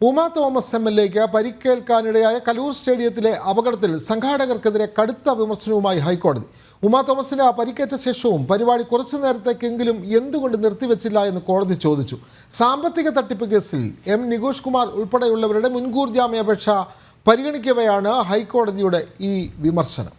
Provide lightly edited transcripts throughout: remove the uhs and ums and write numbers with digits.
Uma Thomas എംഎൽഎക്ക് പരിക്കേൽക്കാനിടയായ Kaloor സ്റ്റേഡിയത്തിലെ അപകടത്തിൽ സംഘാടകർക്കെതിരെ കടുത്ത വിമർശനവുമായി ഹൈക്കോടതി. ഉമാ തോമസിന് പരിക്കേറ്റ ശേഷവും പരിപാടി കുറച്ചു നേരത്തേക്കെങ്കിലും എന്തുകൊണ്ട് നിർത്തിവെച്ചില്ല എന്ന് കോടതി ചോദിച്ചു. സാമ്പത്തിക തട്ടിപ്പ് കേസിൽ എം നികേഷ് കുമാർ ഉൾപ്പെടെയുള്ളവരുടെ മുൻകൂർ ജാമ്യാപേക്ഷ പരിഗണിക്കവെയാണ് ഹൈക്കോടതിയുടെ ഈ വിമർശനം.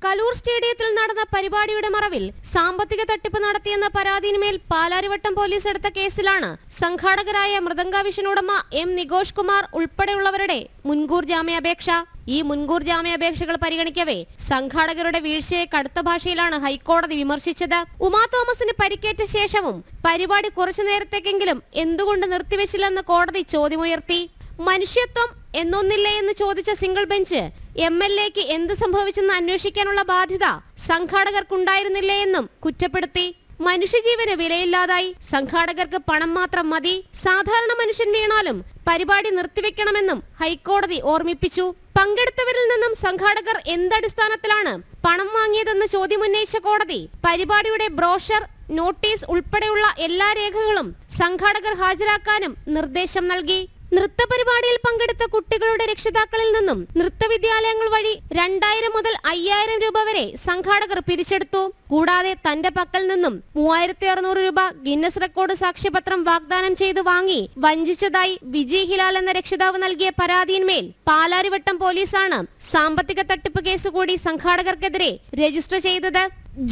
കലൂർ സ്റ്റേഡിയത്തിൽ നടന്ന പരിപാടിയുടെ മറവിൽ സാമ്പത്തിക തട്ടിപ്പ് നടത്തിയെന്ന പരാതിയിന്മേൽ പാലാരിവട്ടം പോലീസ് എടുത്ത കേസിലാണ് സംഘാടകരായ മൃദംഗാവിഷൻ ഉടമ എം നികേഷ് കുമാർ ഉൾപ്പെടെയുള്ളവരുടെ മുൻകൂർ ജാമ്യാപേക്ഷ. ഈ മുൻകൂർ ജാമ്യാപേക്ഷകൾ പരിഗണിക്കവേ സംഘാടകരുടെ വീഴ്ചയെ കടുത്ത ഭാഷയിലാണ് ഹൈക്കോടതി വിമർശിച്ചത്. ഉമാ തോമസിന് പരിക്കേറ്റ ശേഷവും പരിപാടി കുറച്ചു നേരത്തേക്കെങ്കിലും എന്തുകൊണ്ട് നിർത്തിവെച്ചില്ലെന്ന് കോടതി ചോദ്യമുയർത്തി. മനുഷ്യത്വം എന്നൊന്നില്ലേ എന്ന് ചോദിച്ച സിംഗിൾ ബെഞ്ച് എംഎൽഎക്ക് എന്ത് സംഭവിച്ചെന്ന് അന്വേഷിക്കാനുള്ള ബാധ്യത സംഘാടകർക്കുണ്ടായിരുന്നില്ലേ എന്നും കുറ്റപ്പെടുത്തി. മനുഷ്യജീവന് വിലയില്ലാതായി, സംഘാടകർക്ക് പണം മാത്രം മതി, സാധാരണ മനുഷ്യൻ വീണാലും പരിപാടി നിർത്തിവെക്കണമെന്നും ഹൈക്കോടതി ഓർമ്മിപ്പിച്ചു. പങ്കെടുത്തവരിൽ നിന്നും സംഘാടകർ എന്തടിസ്ഥാനത്തിലാണ് പണം വാങ്ങിയതെന്ന് ചോദ്യമുന്നയിച്ച കോടതി പരിപാടിയുടെ ബ്രോഷർ, നോട്ടീസ് ഉൾപ്പെടെയുള്ള എല്ലാ രേഖകളും സംഘാടകർ ഹാജരാക്കാനും നിർദ്ദേശം നൽകി. നൃത്തപരിപാടിയിൽ പങ്കെടുത്ത കുട്ടികളുടെ രക്ഷിതാക്കളിൽ നിന്നും നൃത്തവിദ്യാലയങ്ങൾ വഴി 2000 മുതൽ 5000 രൂപ വരെ സംഘാടകർ പിരിച്ചെടുത്തു. കൂടാതെ തന്റെ പക്കൽ നിന്നും 3600 രൂപ ഗിന്നസ് റെക്കോർഡ് സാക്ഷ്യപത്രം വാഗ്ദാനം ചെയ്ത് വാങ്ങി വഞ്ചിച്ചതായി വിജയ് ഹിലാൽ എന്ന രക്ഷിതാവ് നൽകിയ പരാതിയിന്മേൽ പാലാരിവട്ടം പോലീസാണ് സാമ്പത്തിക തട്ടിപ്പ് കേസ് കൂടി സംഘാടകർക്കെതിരെ രജിസ്റ്റർ ചെയ്തത്.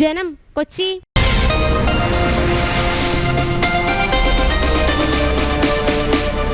ജനം, കൊച്ചി.